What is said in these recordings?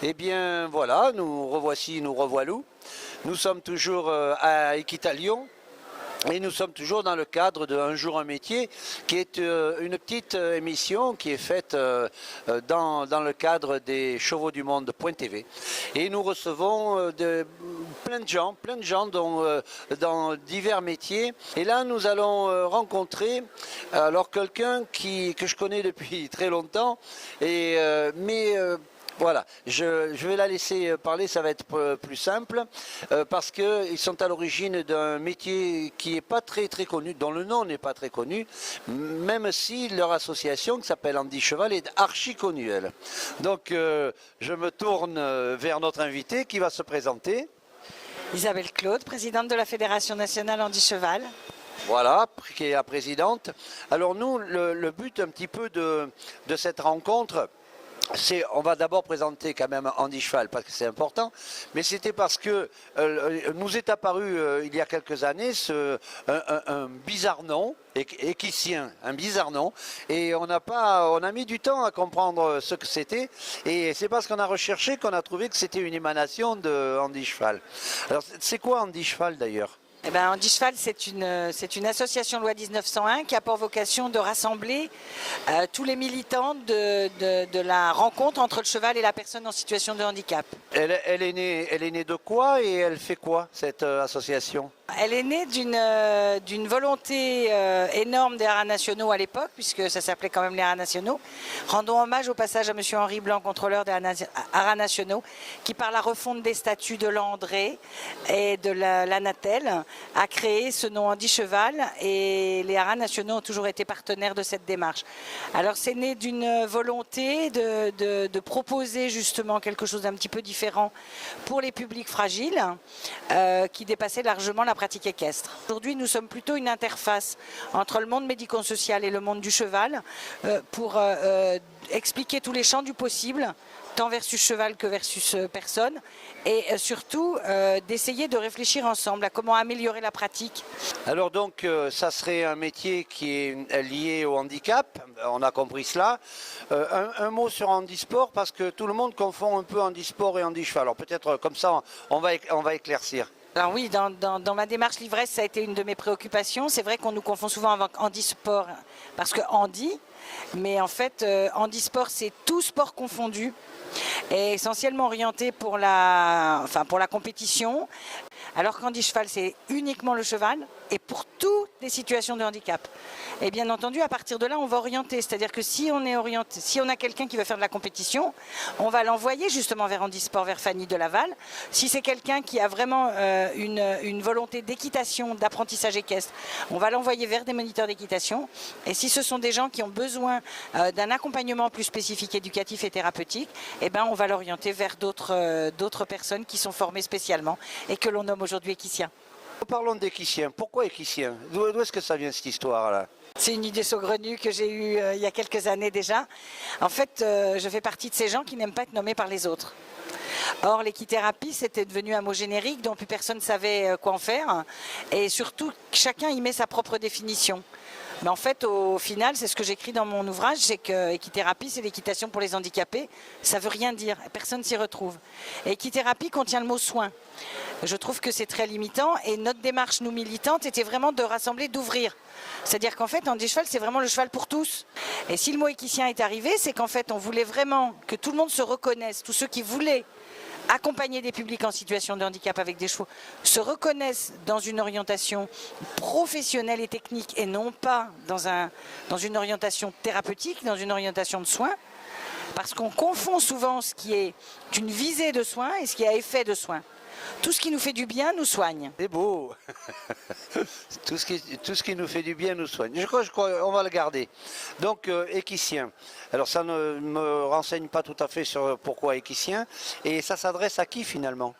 Eh bien voilà, nous revoici, nous revoilà. Nous sommes toujours à Équitalion et nous sommes toujours dans le cadre de Un jour un métier, qui est une petite émission qui est faite dans le cadre des Chevaux du Monde.tv. Et nous recevons plein de gens dans divers métiers. Et là, nous allons rencontrer alors quelqu'un que je connais depuis très longtemps, voilà, je vais la laisser parler, ça va être plus simple, parce qu'ils sont à l'origine d'un métier qui n'est pas très connu, dont le nom n'est pas très connu, même si leur association, qui s'appelle Andy Cheval, est archi connue, elle. Donc, je me tourne vers notre invité qui va se présenter. Isabelle Claude, présidente de la Fédération nationale Andy Cheval. Voilà, qui est la présidente. Alors nous, le but un petit peu de cette rencontre, on va d'abord présenter quand même Andy Cheval parce que c'est important, mais c'était parce que nous est apparu il y a quelques années un bizarre nom, équitien, un bizarre nom, et on a mis du temps à comprendre ce que c'était, et c'est parce qu'on a recherché qu'on a trouvé que c'était une émanation de Andy Cheval. Alors c'est quoi Andy Cheval d'ailleurs ? Eh ben, Andy Cheval, c'est une association loi 1901 qui a pour vocation de rassembler tous les militants de la rencontre entre le cheval et la personne en situation de handicap. Elle est née de quoi et elle fait quoi, cette association ? Elle est née d'une volonté énorme des haras nationaux à l'époque, puisque ça s'appelait quand même les haras nationaux. Rendons hommage au passage à M. Henri Blanc, contrôleur des haras nationaux, qui par la refonte des statuts de l'André et de l'Anatel a créé ce nom Andy Cheval, et les haras nationaux ont toujours été partenaires de cette démarche. Alors c'est né d'une volonté de proposer justement quelque chose d'un petit peu différent pour les publics fragiles, qui dépassait largement la pratique équestre. Aujourd'hui, nous sommes plutôt une interface entre le monde médico-social et le monde du cheval pour expliquer tous les champs du possible, tant versus cheval que versus personne, et surtout d'essayer de réfléchir ensemble à comment améliorer la pratique. Alors donc, ça serait un métier qui est lié au handicap, on a compris cela. Un mot sur handisport, parce que tout le monde confond un peu handisport et handicheval. Alors peut-être comme ça, on va éclaircir. Alors oui, dans ma démarche livresse, ça a été une de mes préoccupations. C'est vrai qu'on nous confond souvent avec handisport, parce que handi, mais en fait, handisport, c'est tout sport confondu, et essentiellement orienté pour la compétition, alors qu'Andy Cheval, c'est uniquement le cheval, et pour toutes les situations de handicap. Et bien entendu, à partir de là, on va orienter. C'est-à-dire que si on a quelqu'un qui veut faire de la compétition, on va l'envoyer justement vers Handisport, vers Fanny de Laval. Si c'est quelqu'un qui a vraiment une volonté d'équitation, d'apprentissage équestre, on va l'envoyer vers des moniteurs d'équitation. Et si ce sont des gens qui ont besoin d'un accompagnement plus spécifique, éducatif et thérapeutique, eh ben, on va l'orienter vers d'autres personnes qui sont formées spécialement et que l'on nomme aujourd'hui équiciens. Parlons d'équicien. Pourquoi équicien ? D'où est-ce que ça vient cette histoire-là ? C'est une idée saugrenue que j'ai eue il y a quelques années déjà. En fait, je fais partie de ces gens qui n'aiment pas être nommés par les autres. Or, l'équithérapie, c'était devenu un mot générique dont plus personne ne savait quoi en faire. Et surtout, chacun y met sa propre définition. Mais en fait, au final, c'est ce que j'écris dans mon ouvrage, c'est que équithérapie, c'est l'équitation pour les handicapés. Ça ne veut rien dire, personne s'y retrouve. Et équithérapie contient le mot soin. Je trouve que c'est très limitant, et notre démarche, nous militantes, était vraiment de rassembler, d'ouvrir. C'est-à-dire qu'en fait, Andy Cheval, c'est vraiment le cheval pour tous. Et si le mot équicien est arrivé, c'est qu'en fait, on voulait vraiment que tout le monde se reconnaisse, tous ceux qui voulaient accompagner des publics en situation de handicap avec des chevaux, se reconnaissent dans une orientation professionnelle et technique, et non pas dans une orientation thérapeutique, dans une orientation de soins, parce qu'on confond souvent ce qui est une visée de soins et ce qui a effet de soins. Tout ce qui nous fait du bien nous soigne. C'est beau. Tout ce qui nous fait du bien nous soigne. Je crois on va le garder. Donc, équicien. Alors, ça ne me renseigne pas tout à fait sur pourquoi équicien. Et ça s'adresse à qui finalement ?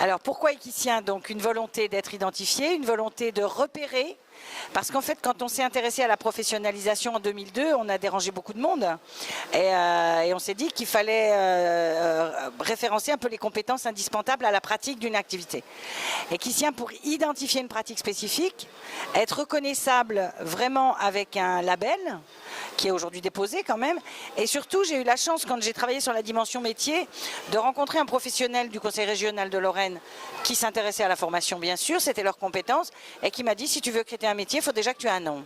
Alors, pourquoi équicien ? Donc, une volonté d'être identifié, une volonté de repérer. Parce qu'en fait, quand on s'est intéressé à la professionnalisation en 2002, on a dérangé beaucoup de monde. Et on s'est dit qu'il fallait référencer un peu les compétences indispensables à la pratique d'une activité. Équicien pour identifier une pratique spécifique, être reconnaissable vraiment avec un label, qui est aujourd'hui déposé quand même. Et surtout, j'ai eu la chance, quand j'ai travaillé sur la dimension métier, de rencontrer un professionnel du Conseil régional de Lorraine qui s'intéressait à la formation, bien sûr, c'était leur compétence, et qui m'a dit, si tu veux créer un métier, il faut déjà que tu aies un nom.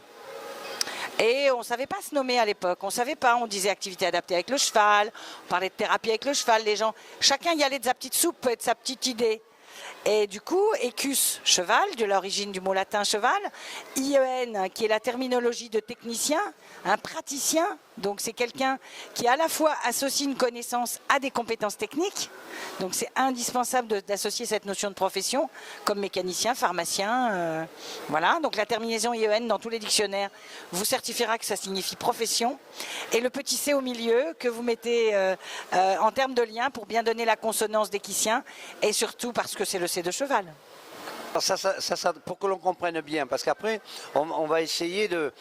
Et on ne savait pas se nommer à l'époque, on ne savait pas, on disait activité adaptée avec le cheval, on parlait de thérapie avec le cheval, les gens, chacun y allait de sa petite soupe et de sa petite idée. Et du coup, écus, cheval, de l'origine du mot latin cheval, IEN, qui est la terminologie de technicien, un praticien, donc c'est quelqu'un qui à la fois associe une connaissance à des compétences techniques, donc c'est indispensable d'associer cette notion de profession, comme mécanicien, pharmacien, voilà, donc la terminaison IEN dans tous les dictionnaires vous certifiera que ça signifie profession, et le petit C au milieu que vous mettez en termes de lien pour bien donner la consonance d'équicien, et surtout parce que c'est le C de cheval. Ça, pour que l'on comprenne bien, parce qu'après, on va essayer de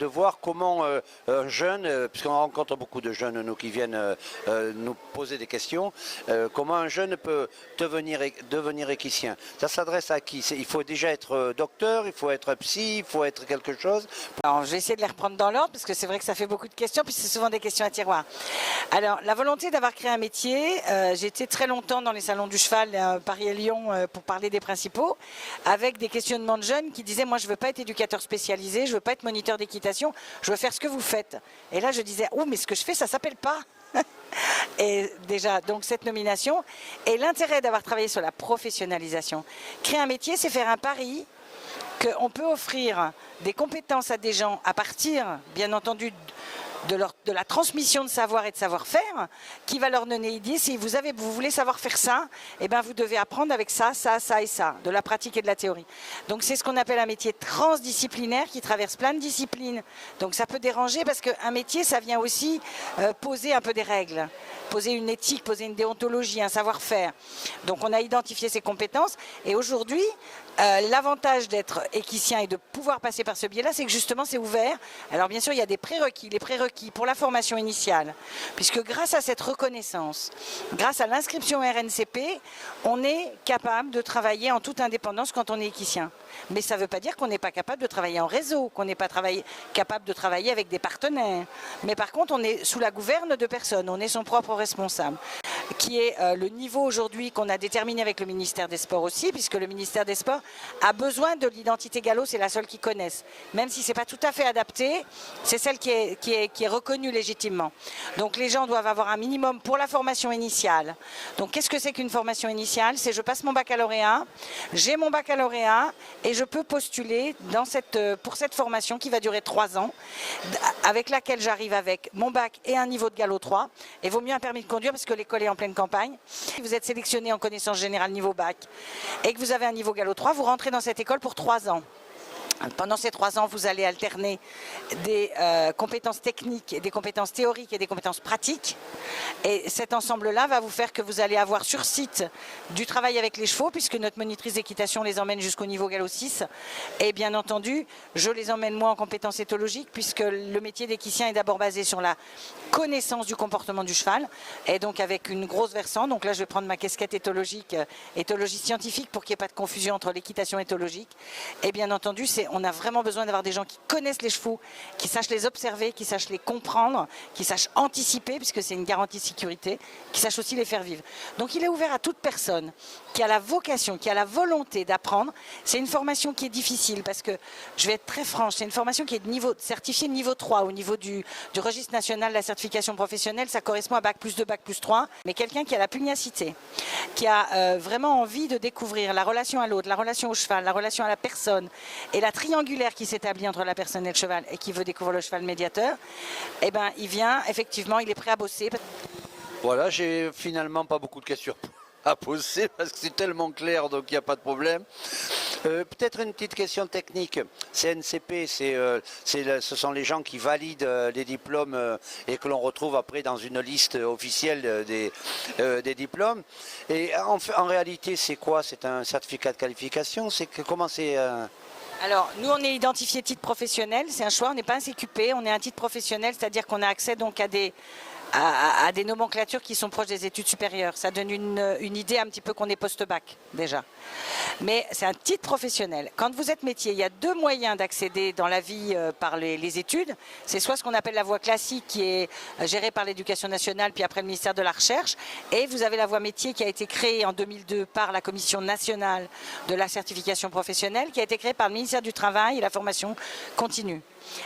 voir comment un jeune, puisqu'on rencontre beaucoup de jeunes, nous, qui viennent nous poser des questions, comment un jeune peut devenir équicien. Ça s'adresse à qui? Il faut déjà être docteur, il faut être psy, il faut être quelque chose. Alors, je vais essayer de les reprendre dans l'ordre, parce que c'est vrai que ça fait beaucoup de questions, puis c'est souvent des questions à tiroir. Alors, la volonté d'avoir créé un métier, j'ai été très longtemps dans les salons du cheval, Paris et Lyon, pour parler des principaux, avec des questionnements de jeunes qui disaient, moi je ne veux pas être éducateur spécialisé, je ne veux pas être moniteur d'équitation, je veux faire ce que vous faites. Et là je disais, oh mais ce que je fais ça ne s'appelle pas. Et déjà, donc cette nomination, et l'intérêt d'avoir travaillé sur la professionnalisation. Créer un métier, c'est faire un pari qu'on peut offrir des compétences à des gens à partir, bien entendu, de la transmission de savoir et de savoir-faire, qui va leur donner idée. Si vous voulez savoir faire ça, eh ben vous devez apprendre avec ça, ça, ça et ça, de la pratique et de la théorie. Donc c'est ce qu'on appelle un métier transdisciplinaire qui traverse plein de disciplines. Donc ça peut déranger parce qu'un métier, ça vient aussi poser un peu des règles, poser une éthique, poser une déontologie, un savoir-faire. Donc on a identifié ces compétences et aujourd'hui, l'avantage d'être équicien et de pouvoir passer par ce biais-là, c'est que justement c'est ouvert. Alors bien sûr, il y a des prérequis, les prérequis pour la formation initiale, puisque grâce à cette reconnaissance, grâce à l'inscription RNCP, on est capable de travailler en toute indépendance quand on est équicien. Mais ça ne veut pas dire qu'on n'est pas capable de travailler en réseau, qu'on n'est pas capable de travailler avec des partenaires. Mais par contre, on est sous la gouverne de personne, on est son propre responsable, qui est le niveau aujourd'hui qu'on a déterminé avec le ministère des Sports aussi, puisque le ministère des Sports a besoin de l'identité Gallo, c'est la seule qu'ils connaissent. Même si ce n'est pas tout à fait adapté, c'est celle qui est reconnue légitimement. Donc les gens doivent avoir un minimum pour la formation initiale. Donc qu'est-ce que c'est qu'une formation initiale? C'est je passe mon baccalauréat, j'ai mon baccalauréat et je peux postuler pour cette formation qui va durer 3 ans, avec laquelle j'arrive avec mon bac et un niveau de Gallo 3. Et vaut mieux un permis de conduire parce que l'école est en pleine campagne. Si vous êtes sélectionné en connaissance générale niveau bac et que vous avez un niveau Gallo 3, vous rentrez dans cette école pour 3 ans. Pendant ces 3 ans, vous allez alterner des compétences techniques, et des compétences théoriques et des compétences pratiques. Et cet ensemble-là va vous faire que vous allez avoir sur site du travail avec les chevaux, puisque notre monitrice d'équitation les emmène jusqu'au niveau Gallo 6. Et bien entendu, je les emmène moi en compétences éthologiques, puisque le métier d'équicien est d'abord basé sur la connaissance du comportement du cheval, et donc avec une grosse versante. Donc là, je vais prendre ma casquette éthologique, éthologie scientifique, pour qu'il n'y ait pas de confusion entre l'équitation éthologique. Et bien entendu, on a vraiment besoin d'avoir des gens qui connaissent les chevaux, qui sachent les observer, qui sachent les comprendre, qui sachent anticiper, puisque c'est une garantie de sécurité, qui sachent aussi les faire vivre. Donc il est ouvert à toute personne qui a la vocation, qui a la volonté d'apprendre. C'est une formation qui est difficile, parce que, je vais être très franche, c'est une formation qui est certifiée niveau 3, au niveau du registre national de la certification professionnelle. Ça correspond à bac plus 2, bac plus 3. Mais quelqu'un qui a la pugnacité, qui a vraiment envie de découvrir la relation à l'autre, la relation au cheval, la relation à la personne, et la triangulaire qui s'établit entre la personne et le cheval, et qui veut découvrir le cheval médiateur, eh ben, il vient, effectivement, il est prêt à bosser. Voilà, j'ai finalement pas beaucoup de questions à poser, parce que c'est tellement clair, donc il n'y a pas de problème. Peut-être une petite question technique. CNCP, ce sont les gens qui valident les diplômes et que l'on retrouve après dans une liste officielle des diplômes. Et en réalité, c'est quoi? C'est un certificat de qualification? Comment c'est Alors, nous, on est identifié titre professionnel. C'est un choix, on n'est pas un CQP, on est un titre professionnel, c'est-à-dire qu'on a accès donc à des à des nomenclatures qui sont proches des études supérieures. Ça donne une idée un petit peu qu'on est post-bac déjà. Mais c'est un titre professionnel. Quand vous êtes métier, il y a deux moyens d'accéder dans la vie par les études. C'est soit ce qu'on appelle la voie classique qui est gérée par l'Éducation nationale, puis après le ministère de la Recherche. Et vous avez la voie métier qui a été créée en 2002 par la Commission nationale de la certification professionnelle, qui a été créée par le ministère du Travail et la formation continue.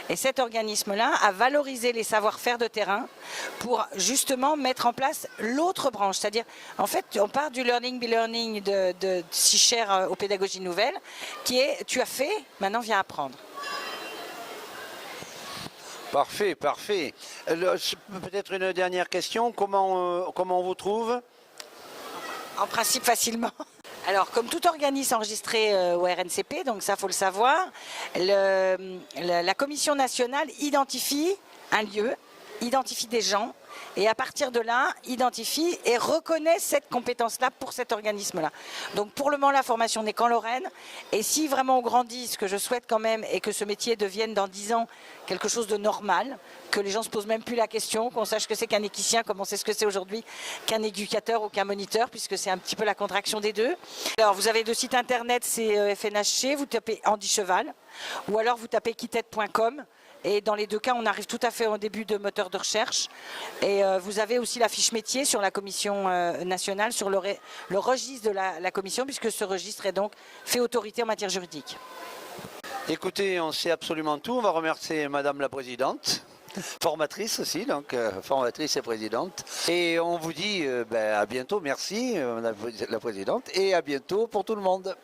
Et cet organisme-là a valorisé les savoir-faire de terrain pour justement mettre en place l'autre branche. C'est-à-dire, en fait, on part du learning be learning si cher aux pédagogies nouvelles, qui est tu as fait, maintenant viens apprendre. Parfait, parfait. Peut-être une dernière question. Comment on vous trouve? En principe, facilement. Alors, comme tout organisme enregistré au RNCP, donc ça, faut le savoir, la Commission nationale identifie un lieu, identifie des gens, et à partir de là, identifie et reconnaît cette compétence-là pour cet organisme-là. Donc, pour le moment, la formation n'est qu'en Lorraine, et si vraiment on grandit, ce que je souhaite quand même, et que ce métier devienne dans 10 ans quelque chose de normal, que les gens ne se posent même plus la question, qu'on sache ce que c'est qu'un équicien, comme on sait ce que c'est aujourd'hui qu'un éducateur ou qu'un moniteur, puisque c'est un petit peu la contraction des deux. Alors, vous avez le site internet, c'est FNHC, vous tapez Andy Cheval, ou alors vous tapez quittette.com. Et dans les deux cas, on arrive tout à fait au début de moteur de recherche. Et vous avez aussi la fiche métier sur la commission nationale, sur le registre de la commission, puisque ce registre est donc fait autorité en matière juridique. Écoutez, on sait absolument tout. On va remercier Madame la Présidente, formatrice aussi, donc formatrice et présidente. Et on vous dit à bientôt. Merci Madame la Présidente, et à bientôt pour tout le monde.